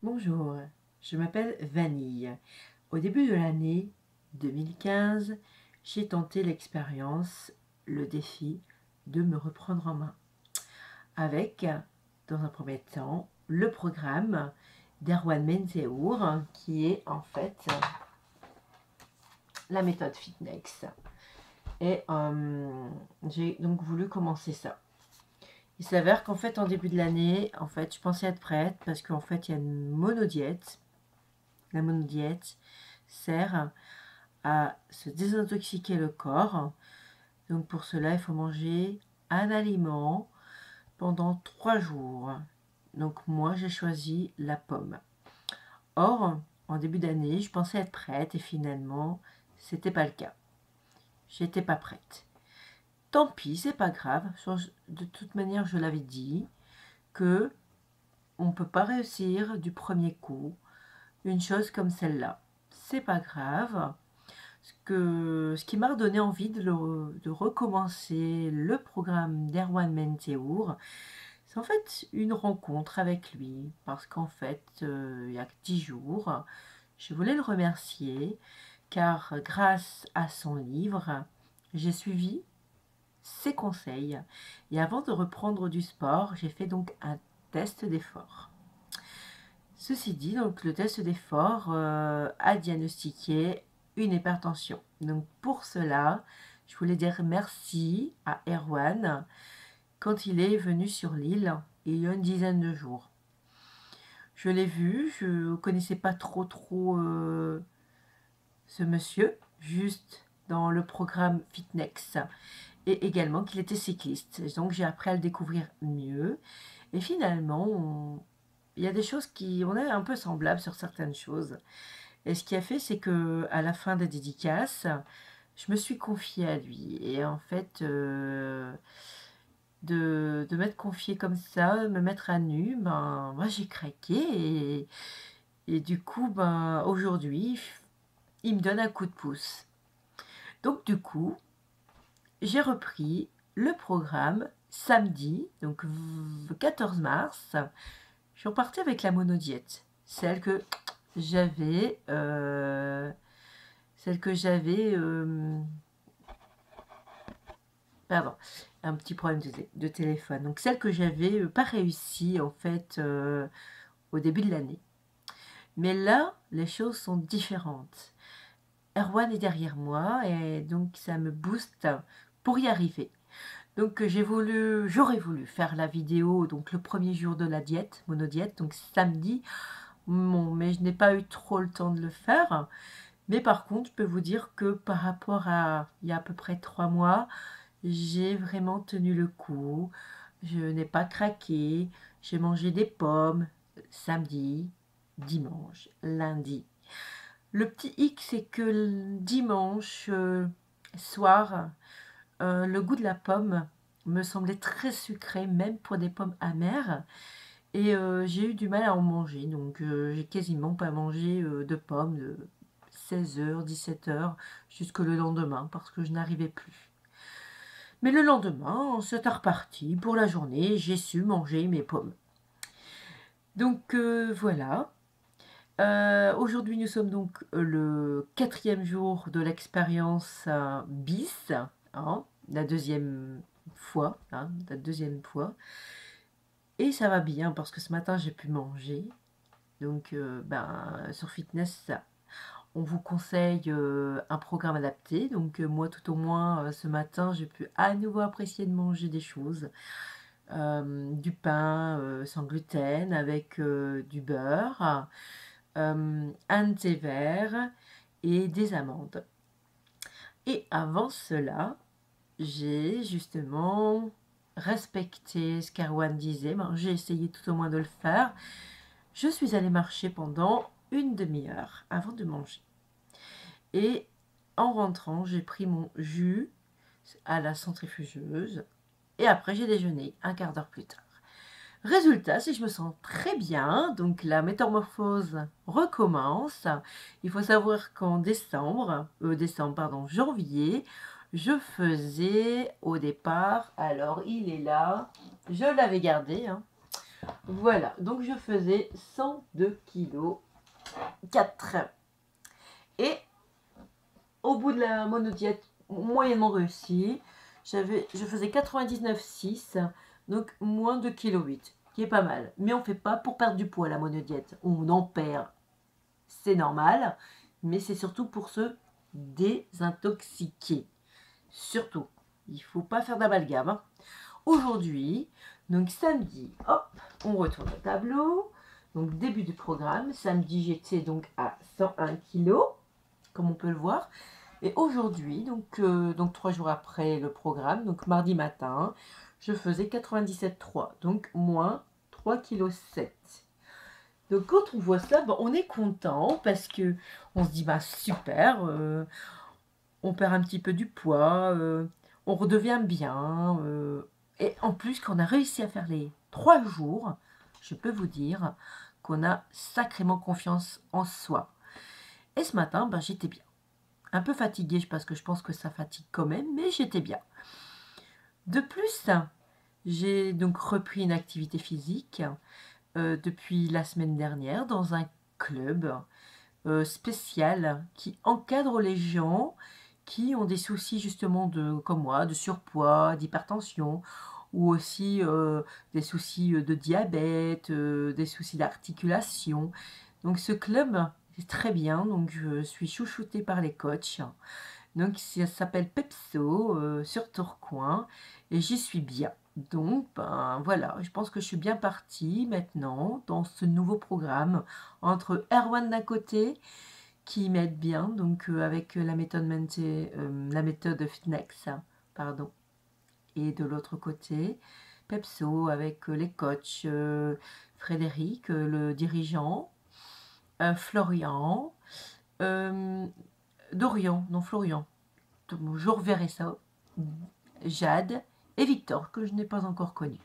Bonjour, je m'appelle Vanille. Au début de l'année 2015, j'ai tenté l'expérience, le défi de me reprendre en main avec, dans un premier temps, le programme d'Erwan Menzeour qui est en fait la méthode Fitnex. Et j'ai donc voulu commencer ça. Il s'avère qu'en fait, en début de l'année, je pensais être prête parce qu'en fait, il y a une monodiète. La monodiète sert à se désintoxiquer le corps. Donc pour cela, il faut manger un aliment pendant 3 jours. Donc moi, j'ai choisi la pomme. Or, en début d'année, je pensais être prête et finalement, c'était pas le cas. J'étais pas prête. Tant pis, c'est pas grave. De toute manière, je l'avais dit que on peut pas réussir du premier coup une chose comme celle-là. C'est pas grave. Ce qui m'a donné envie de recommencer le programme d'Erwan Menteour, c'est en fait une rencontre avec lui. Parce qu'en fait, il y a 10 jours, je voulais le remercier car grâce à son livre, j'ai suivi ses conseils. Et avant de reprendre du sport, j'ai fait donc un test d'effort. Ceci dit, donc le test d'effort a diagnostiqué une hypertension. Donc pour cela, je voulais dire merci à Erwan quand il est venu sur l'île il y a une dizaine de jours. Je l'ai vu, je ne connaissais pas trop ce monsieur, juste dans le programme Fitnex, et également qu'il était cycliste. Donc j'ai appris à le découvrir mieux. Et finalement, il y a des choses qui, on est un peu semblables sur certaines choses. Et ce qui a fait, c'est que à la fin des dédicaces, je me suis confiée à lui. Et en fait, de m'être confiée comme ça, me mettre à nu, ben, moi j'ai craqué. Et du coup, ben, aujourd'hui, il me donne un coup de pouce. Donc du coup, j'ai repris le programme samedi, donc 14 mars. Je suis repartie avec la monodiète, j'avais, celle que j'avais, pardon, un petit problème de téléphone. Donc celle que j'avais pas réussi en fait au début de l'année. Mais là, les choses sont différentes. Erwan est derrière moi et donc ça me booste pour y arriver. Donc j'aurais voulu faire la vidéo donc le premier jour de la diète, monodiète, donc samedi. Bon, mais je n'ai pas eu trop le temps de le faire. Mais par contre, je peux vous dire que par rapport à il y a à peu près 3 mois, j'ai vraiment tenu le coup. Je n'ai pas craqué. J'ai mangé des pommes samedi, dimanche, lundi. Le petit hic, c'est que le dimanche soir, le goût de la pomme me semblait très sucré, même pour des pommes amères. Et j'ai eu du mal à en manger, donc j'ai quasiment pas mangé de pommes de 16 h, 17 h, jusque le lendemain, parce que je n'arrivais plus. Mais le lendemain, c'était reparti pour la journée, j'ai su manger mes pommes. Donc voilà. Aujourd'hui, nous sommes donc le 4e jour de l'expérience bis, hein, la deuxième fois, hein, la deuxième fois. Et ça va bien parce que ce matin, j'ai pu manger. Donc, sur Fitness, on vous conseille un programme adapté. Donc, moi, tout au moins, ce matin, j'ai pu à nouveau apprécier de manger des choses. Du pain sans gluten avec du beurre, un thé vert et des amandes. Et avant cela, j'ai justement respecté ce qu'Erwan disait. Ben, j'ai essayé tout au moins de le faire. Je suis allée marcher pendant une demi-heure avant de manger. Et en rentrant, j'ai pris mon jus à la centrifugeuse. Et après, j'ai déjeuné un quart d'heure plus tard. Résultat, si je me sens très bien, donc la métamorphose recommence. Il faut savoir qu'en janvier, je faisais au départ, alors il est là, je l'avais gardé, hein, Voilà, donc je faisais 102 kilos 4. Et au bout de la monodiète moyennement réussie, je faisais 99,6, donc moins de 8 kg, qui est pas mal. Mais on ne fait pas pour perdre du poids la monodiète. On en perd, c'est normal, mais c'est surtout pour se désintoxiquer. Surtout, il ne faut pas faire d'amalgame. Hein. Aujourd'hui, donc samedi, hop, on retourne au tableau. Donc début du programme, samedi j'étais donc à 101 kg, comme on peut le voir. Et aujourd'hui, donc 3 jours après le programme, donc mardi matin, je faisais 97,3, donc moins 3,7 kg. Donc quand on voit ça, ben, on est content parce que on se dit bah super, on perd un petit peu du poids, on redevient bien. Et en plus, quand on a réussi à faire les 3 jours, je peux vous dire qu'on a sacrément confiance en soi. Et ce matin, ben, j'étais bien. Un peu fatiguée parce que je pense que ça fatigue quand même, mais j'étais bien. De plus, j'ai donc repris une activité physique depuis la semaine dernière dans un club spécial qui encadre les gens qui ont des soucis justement comme moi, de surpoids, d'hypertension, ou aussi des soucis de diabète, des soucis d'articulation. Donc ce club est très bien, donc je suis chouchoutée par les coachs. Donc ça s'appelle Pepso sur Tourcoing et j'y suis bien. Donc ben voilà, je pense que je suis bien partie maintenant dans ce nouveau programme entre Erwan d'un côté qui m'aide bien, donc avec la méthode Fitnex, pardon, et de l'autre côté Pepso avec les coachs, Frédéric, le dirigeant, Florian, Dorian, non Florian, je reverrai ça, Jade et Victor, que je n'ai pas encore connu.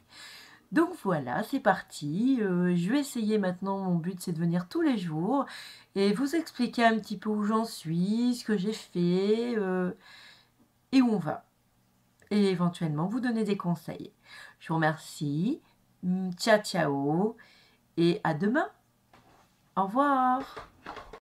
Donc voilà, c'est parti. Je vais essayer maintenant, mon but c'est de venir tous les jours et vous expliquer un petit peu où j'en suis, ce que j'ai fait et où on va. Et éventuellement vous donner des conseils. Je vous remercie. Ciao ciao et à demain. Au revoir.